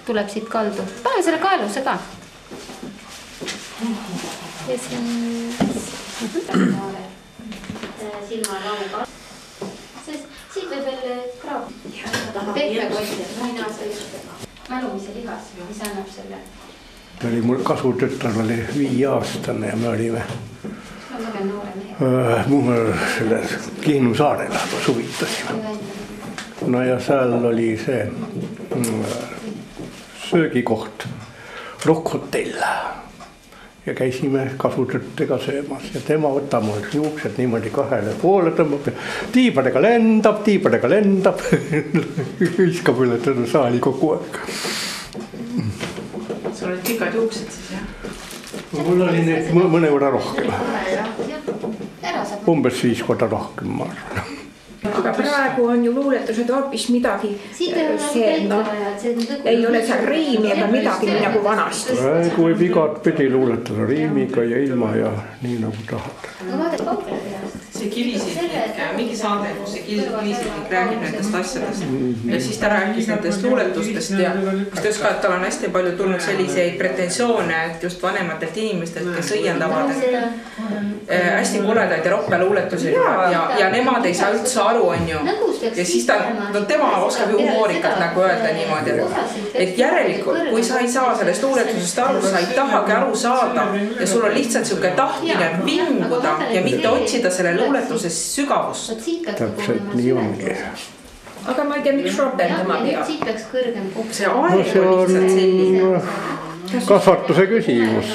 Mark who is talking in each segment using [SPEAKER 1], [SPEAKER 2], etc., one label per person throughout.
[SPEAKER 1] tuleb siit kaldu. Pane selle kaelusse ka. Ja siin... silmaraamu ka. Siit võib veel kraab. Pehmekosti, mina sellist mälumise lihas, mis annab selle.
[SPEAKER 2] Mul kasutütar oli 5-aastane ja me olime selles Kihnu saarel suvitasime. No ja seal oli see söögikoht Rock Hotell ja käisime kasutüttega söömas ja tema võtab mul juuksed niimoodi 2 poole tõmbab ja tiibadega lendab viskab üle tõnu saali kogu aeg.
[SPEAKER 3] Sul olid pikad juuksed siis, jah?
[SPEAKER 2] Mul oli need mõne võrra rohkem. Umbes 5 korda rohkem, ma arvan.
[SPEAKER 4] Aga praegu on ju luuletused hoopis midagi, ei ole seal riimi ega midagi nagu vanasti.
[SPEAKER 2] Praegu võib igat pidi luuletada riimiga ja ilma ja nii nagu tahad.
[SPEAKER 3] See Kivisik, mingi saade, kus see Kivisik räägib nendest asjadest ja siis ta rääkis nendest luuletustest ja ta ütles ka, et tal on hästi palju tulnud selliseid pretensioone, et just vanematelt inimestelt, kes õiendavad hästi koledaid ja rohke luuletusi ja nemad ei saa üldse aru, on ju. Ja siis tema oskab ju humoorikalt nagu öelda niimoodi, et järelikult, kui sa ei saa sellest luuletusest aru, sa ei tahagi aru saada ja sul on lihtsalt siuke tahtmine vinguda ja mitte otsida selle luuletuses sügavust.
[SPEAKER 2] Täpselt nii ongi.
[SPEAKER 4] Aga ma ei tea, miks ropendama peab.
[SPEAKER 3] See aeg on lihtsalt selline.
[SPEAKER 2] Kasvatuse küsimus.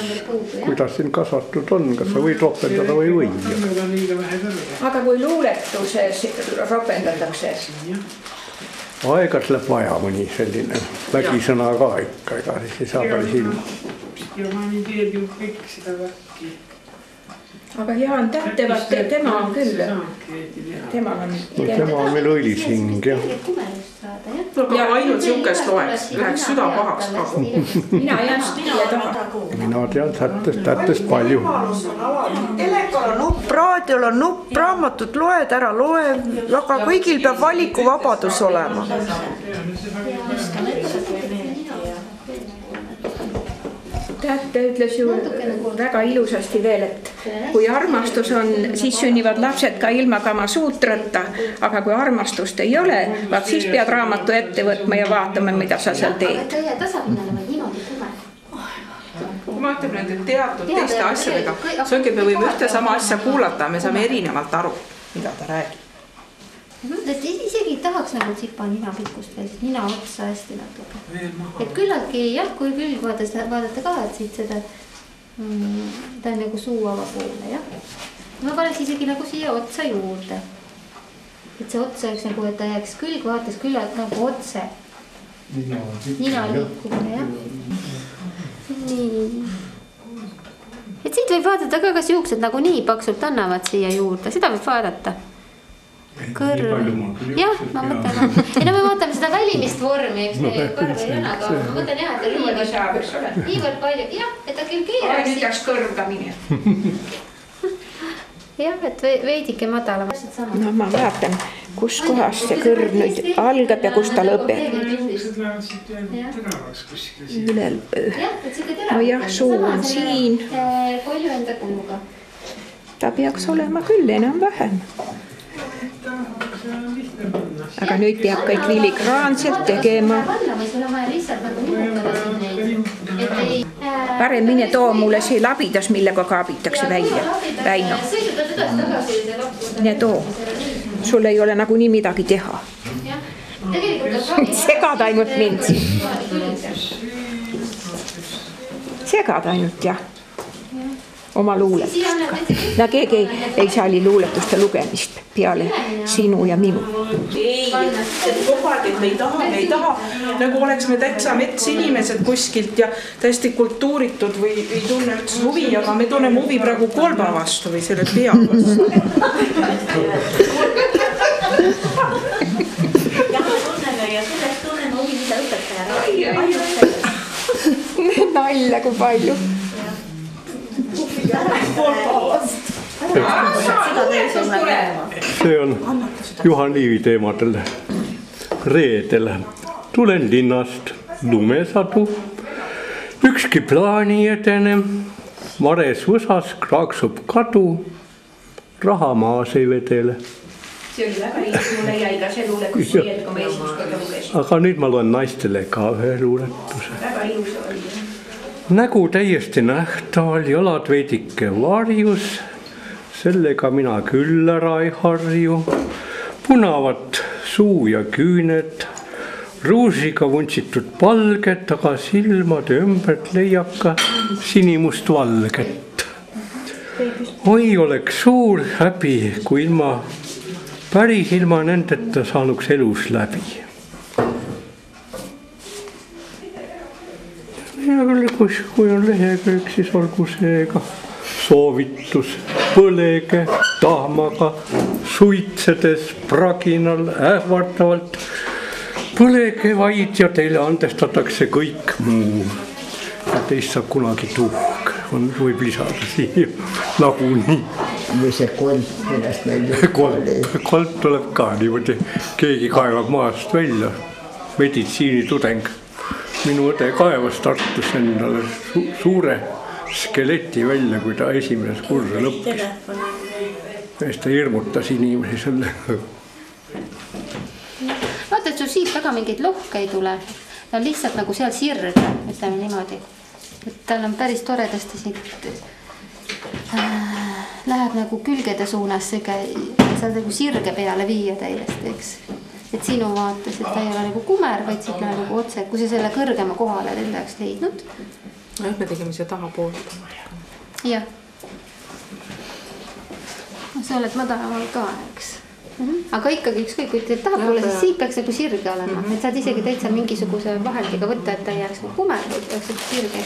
[SPEAKER 2] Kuidas siin kasvatud on, kas sa võid ropendada või või?
[SPEAKER 4] Aga kui luuletuses ropendatakse?
[SPEAKER 2] Aegas läheb vaja mõni selline vägisõna ka ikka, ega siis ei saa päris ilma.
[SPEAKER 4] Aga Jaan Tähtevat, tema on küll. Tema
[SPEAKER 2] on meil õilishing, jah.
[SPEAKER 3] Ja ainult siukest loeks, läheks süda pahaks ka.
[SPEAKER 4] Mina jään stiile taha.
[SPEAKER 2] Mina tean tättest palju.
[SPEAKER 5] Telekal on nupp, raadiol on nupp, raamatut loed ära, loe, aga kõigil peab valikuvabadus olema.
[SPEAKER 4] Tähte ütles ju väga ilusasti veel, et kui armastus on, siis sünnivad lapsed ka ilma Kama Sutrata, aga kui armastust ei ole, vaat siis pead raamatu ette võtma ja vaatama, mida sa seal teed.
[SPEAKER 3] Kui ma ütlen nende teatud teiste asjadega, see ongi, me võime ühte sama asja kuulata, me saame erinevalt aru, mida ta räägib.
[SPEAKER 1] Isegi tahaks nagu tsipa nina pikkust veel, nina otsa hästi natuke. Et küllaltki, jah, kui külg vaadata ka, et siit seda, ta on nagu suu avapoole, jah. Ma paneks isegi nagu siia otsa juurde. Et see otsa üks nagu, et ta jääks külg vaates küllalt nagu otse. Nina liikumine, jah. Nii. Et siit võib vaadata ka, kas juuksed nagu nii paksult annavad siia juurde, seda võib vaadata. Kõrv. Jah, ma mõtlen. Ei no me vaatame seda välimist vormi, eks me kõrv ei ole, aga ma mõtlen jah, et niivõrd palju. Jah, et ta küll keeraks.
[SPEAKER 4] Nüüd jääks kõrgamine.
[SPEAKER 1] Jah, et veidike madalam.
[SPEAKER 4] No ma vaatan, kus kohas see kõrv nüüd algab ja kus ta lõpeb. No jah, suu on siin. Ta peaks olema küll enam-vähem. Aga nüüd peab kõik filigraanselt tegema. Parem mine too mulle see labidas, millega kaabitakse välja. Väino. Mine too. Sul ei ole nagu nii midagi teha. Segad ainult mind siin. Segad ainult, jah. Oma luuletustega. No keegi ei saali luuletuste lugemist peale sinu ja minu.
[SPEAKER 3] Ei, et kogu aeg, et me ei taha, nagu oleks me täitsa metsinimesed kuskilt ja täiesti kultuuritud või ei tunne üldse huvi, aga me tunneme huvi praegu kolba vastu või selle pea vastu.
[SPEAKER 1] Ja sellest tunneme huvi, mida õpetaja
[SPEAKER 4] Nalja kui palju.
[SPEAKER 2] See on Juhan Liivi teemadel. Reedel tulen linnast, lumesadu, ükski plaani ei edene, mares võsas kraaksub kadu, raha maas ei vedele.
[SPEAKER 4] See oli väga ilus, mulle jäi ka see luuletus see, et kui ma esimest korda lugesin.
[SPEAKER 2] Aga nüüd ma loen naistele ka ühe luuletuse.
[SPEAKER 4] Väga ilus oli.
[SPEAKER 2] Nägu täiesti nähtaval, jalad veidike varjus, sellega mina küll ära ei harju. Punavad suu ja küüned, ruusiga vuntsitud palget, aga silmade ümbert leiab ka sinimust valget. Oi oleks suur häbi, kui päris ilma nendeta saanuks elus läbi. Ja küll, kui on lehekülg, siis olgu seega soovitus põlege tahmaga, suitsedes praginal ähvartavalt. Põlege vaid ja teile andestatakse kõik muu. Ja teist saab kunagi tuhk, võib lisada siia nagunii.
[SPEAKER 6] Või see kolp, millest meil
[SPEAKER 2] kolp tuleb ka niimoodi, keegi kaevab maast välja, meditsiinitudeng. Minu õde kaevas Tartus endale suure skeleti välja, kui ta esimene kursa lõppis. Ja ta hirmutas inimesi sellega.
[SPEAKER 1] Vaata, et sul siit väga mingeid lohke ei tule. Ta on lihtsalt nagu seal sirge, ütleme niimoodi. Et tal on päris toredasti siit läheb nagu külgede suunas, saad nagu sirge peale viia täiesti, eks. Et sinu vaates, et ta ei ole nagu kumer, vaid siit nagu otse, kui sa selle kõrgema kohale enda jaoks leidnud.
[SPEAKER 3] Me tegime siia taha poolt.
[SPEAKER 1] Jah. Sa oled madalamal ka, eks. Aga ikkagi ükskõik, kui teed tahapoole, siis siit peaks nagu sirge olema. Et saad isegi täitsa mingisuguse vaheldiga võtta, et ta ei jääks nagu kumer, vaid peaks sirge.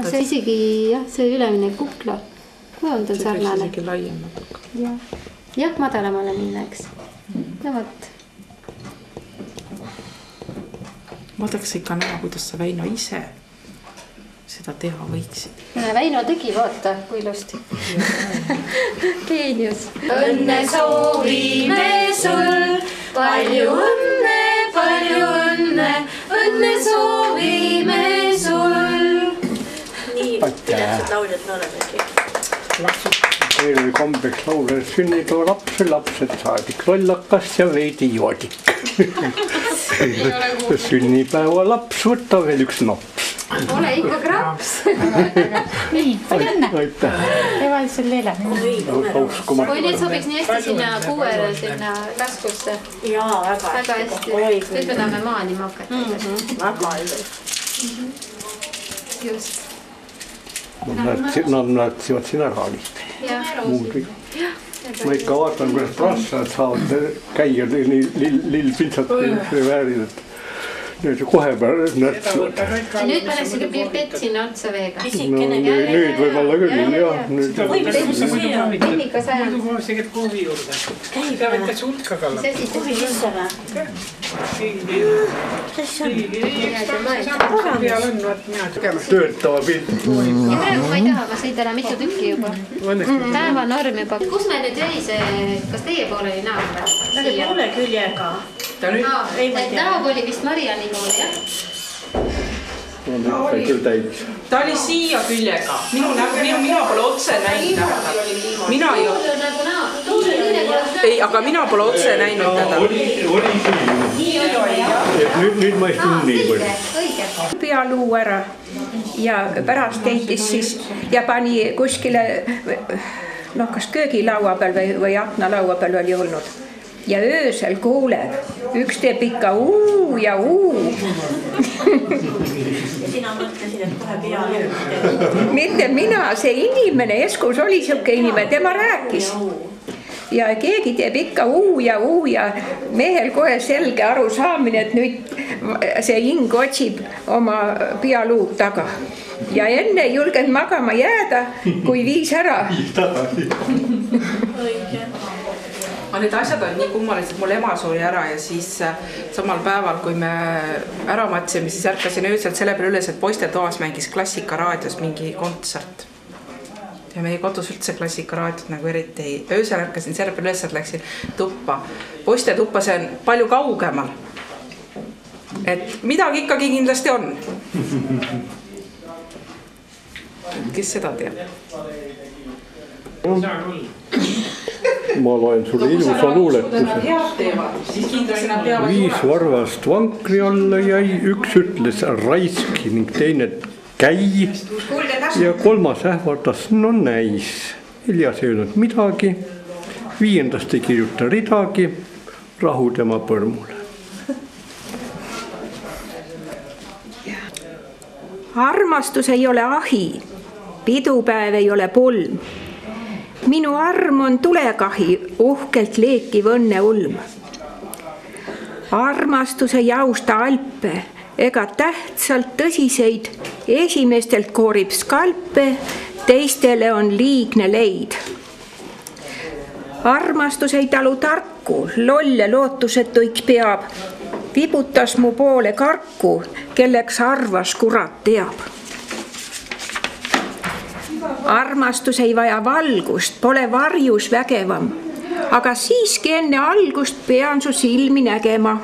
[SPEAKER 1] See isegi, jah, see ülemine kukla. Kui on sarnane?
[SPEAKER 3] See isegi laiem natuke.
[SPEAKER 1] Jah, madalamale minna, eks. No võt.
[SPEAKER 3] Ma tahaks ikka näha, kuidas sa Väino ise seda teha võiksid.
[SPEAKER 1] Väino tegi, vaata, kui ilusti. Geenius.
[SPEAKER 7] Õnne soovime sul, palju õnne, õnne soovime sul.
[SPEAKER 6] Nii, tähtsed lauljad me oleme kõik.
[SPEAKER 2] Meil oli kombeks laulel sünnitoo lapsed saadik lollakas ja veidi joodik. Sünnipäeva laps, võta veel üks naps.
[SPEAKER 1] Ole ikka kraps.
[SPEAKER 7] Nii, palju õnne.
[SPEAKER 2] Aitäh.
[SPEAKER 7] Eval sul leela.
[SPEAKER 1] Kui nüüd sobiks nii hästi sinna kuuele, sinna laskusse.
[SPEAKER 6] Jaa, väga
[SPEAKER 1] hästi. Nüüd me tahame maalima hakata.
[SPEAKER 6] Väga ilus.
[SPEAKER 1] Just.
[SPEAKER 2] Nad näetsivad siin ära lihtsalt. Ma ikka vaatan, kuidas prassad saavad käia lill-pintsad väärid. Nüüd kohe näetsivad.
[SPEAKER 1] Nüüd paneks siuke pipett sinna otsa veega.
[SPEAKER 2] Nüüd võib-olla küll, jah.
[SPEAKER 1] Minnika sajand.
[SPEAKER 8] Muidu koos tegelikult kohvi juurde. Sa võid ka sulka kalla.
[SPEAKER 1] See siis
[SPEAKER 6] Kohi sisse või?
[SPEAKER 2] Töötava pilti.
[SPEAKER 1] Ja praegu ma ei taha, ma sõid ära mitu tükki juba. Päeva norm juba. Kus me nüüd jäi see, kas teie poole oli naaber?
[SPEAKER 6] Ta oli poole küljega.
[SPEAKER 1] Naaber oli vist Mariani poole, jah?
[SPEAKER 3] Ta oli siia küljega. Mina pole otse näinud teda. Mina ju... Ei, aga mina pole otse näinud teda.
[SPEAKER 2] Nüüd ma istun nii palju.
[SPEAKER 4] Pealuu ära ja pärast heitis siis ja pani kuskile, kas köögilaua peal või aknalaua peal oli olnud. Ja öösel kuuleb, üks teeb ikka uu ja uu.
[SPEAKER 6] Sina mõtlesid, et kohe pealuu.
[SPEAKER 4] Mitte mina, see inimene, Eskus oli siuke inimene, tema rääkis. Ja keegi teeb ikka uu ja mehel kohe selge aru saamine, et nüüd see hing otsib oma pealuud taga. Ja enne ei julgenud magama jääda, kui viis ära.
[SPEAKER 3] Aga need asjad on nii kummalised, mul ema suri ära ja siis samal päeval, kui me ära matsime, siis ärkasin ööselt selle peale üles, et poistetoas mängis Klassikaraadios mingi kontsert. Ja meie kodus üldse Klassikaraadiot nagu eriti ei. Öösel ärkasin selle peale üles, et läksin tuppa. Poistetuppa see on palju kaugemal. et midagi ikkagi kindlasti on. Kes seda teab?
[SPEAKER 2] Ma loen sulle ilusa luuletuse.
[SPEAKER 3] Siis kindlasti nad peavad
[SPEAKER 2] 5 varvast vankri alla jäi, üks ütles raiski ning teine käi ja 3. ähvardas no näis. 4. ei öelnud midagi, 5. ei kirjuta ridagi, rahu tema põrmule.
[SPEAKER 4] Armastus ei ole ahi, pidupäev ei ole pulm. Minu arm on tulekahi, uhkelt leekiv õnne ulm. Armastus ei austa alpe ega tähtsalt tõsiseid, esimestelt koorib skalpe, teistele on liigne leid. Armastus ei talu tarku, lolle lootusetuiks peab, vibutas mu poole karku, kelleks arvas kurat teab. Armastus ei vaja valgust, pole varjus vägevam, aga siiski enne algust pean su silmi nägema.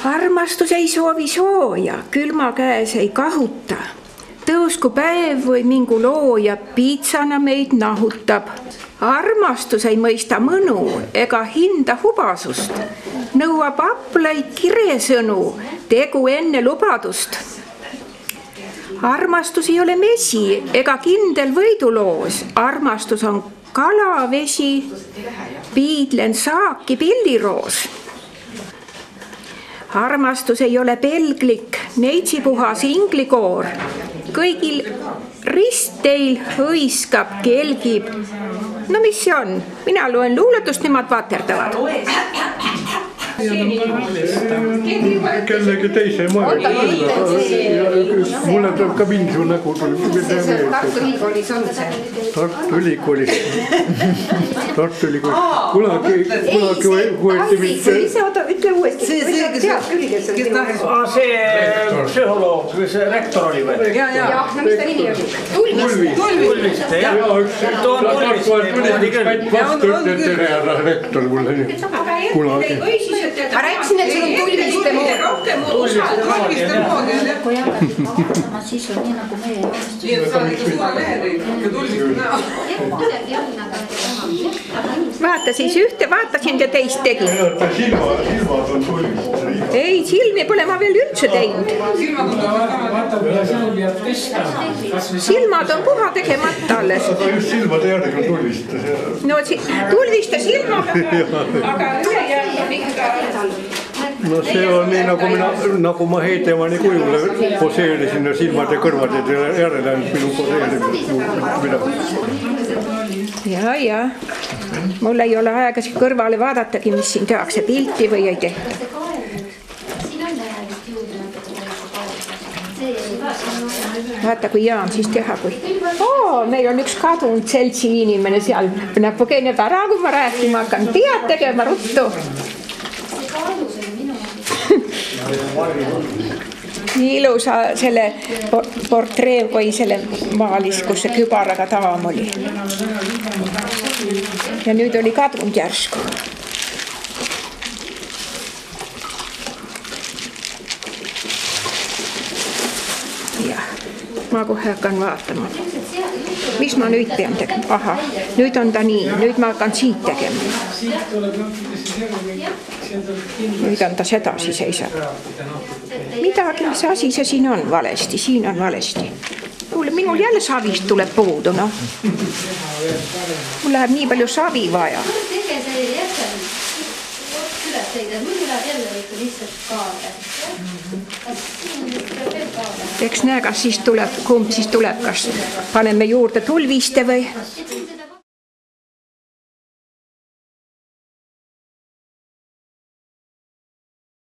[SPEAKER 4] Armastus ei soovi sooja, külma käes ei kahuta, tõusku päev või mingu looja piitsana meid nahutab. Armastus ei mõista mõnu ega hinda hubasust, nõuab aplaid kiresõnu, tegu enne lubadust. Armastus ei ole mesi ega kindel võiduloos, armastus on kalavesi, piidlen saaki pilliroos. Armastus ei ole pelglik, neitsipuhas inglikoor, kõigil ristteil hõiskab, kelgib. No mis see on? Mina loen luuletust, nemad vaterdavad.
[SPEAKER 2] Kellegi teise mõelda. Mulle tuleb ka mingi nägu.
[SPEAKER 4] Tartu Ülikoolis on see.
[SPEAKER 2] Tartu Ülikoolis. Kunagi võeti mitte...
[SPEAKER 4] Ütle uuesti.
[SPEAKER 8] See psühholoog, see rektor oli või?
[SPEAKER 4] Jah, no mis ta nimi oli?
[SPEAKER 8] Tulviste, jah.
[SPEAKER 2] Rektor mulle nii. Kunagi.
[SPEAKER 4] Ma rääkisin, et sul on Tulviste moodi.
[SPEAKER 3] Rohkem Tulviste moodi.
[SPEAKER 1] Siis on nii nagu meie armastus.
[SPEAKER 3] Nii et sa oled ikka suure lehed ja Tulviste näo.
[SPEAKER 4] Vaata siis ühte, vaatasin ja teist tegin.
[SPEAKER 2] Silmad on Tulviste.
[SPEAKER 4] Ei, silmi pole ma veel üldse teinud. Silmad on puha tegemata alles.
[SPEAKER 2] Aga just silmade järgi on Tulviste.
[SPEAKER 4] No Tulviste silmaga, aga ülejärg on ikka...
[SPEAKER 2] No see on nii nagu ma Heidemani kujule poseerisin ja silmad ja kõrvad järele ainult minu poseerimist.
[SPEAKER 4] Ja. Mul ei ole aega kõrvale vaadatagi, mis siin tehakse, pilti või ei tehta. Vaata, kui hea on siis teha, kui... meil on üks kadunud seltsi inimene seal. Põgeneb ära, kui ma rääkima hakkan. Tead tegema ruttu. Nii ilusa selle portree või selle maalis, kus see kübaraga daam oli. Ja nüüd oli kadunud järsku. Ma kohe hakkan vaatama. Mis ma nüüd pean tegema? Aha, nüüd on ta nii. Nüüd ma hakkan siit tegema. Nüüd on ta sedasi seisab. Midagi, mis asi see siin on valesti? Siin on valesti. Minul jälle savist tuleb puudu, noh. Mul läheb nii palju savi vaja. Eks näe, kas siis tuleb, kumb siis tuleb, kas paneme juurde Tulviste või...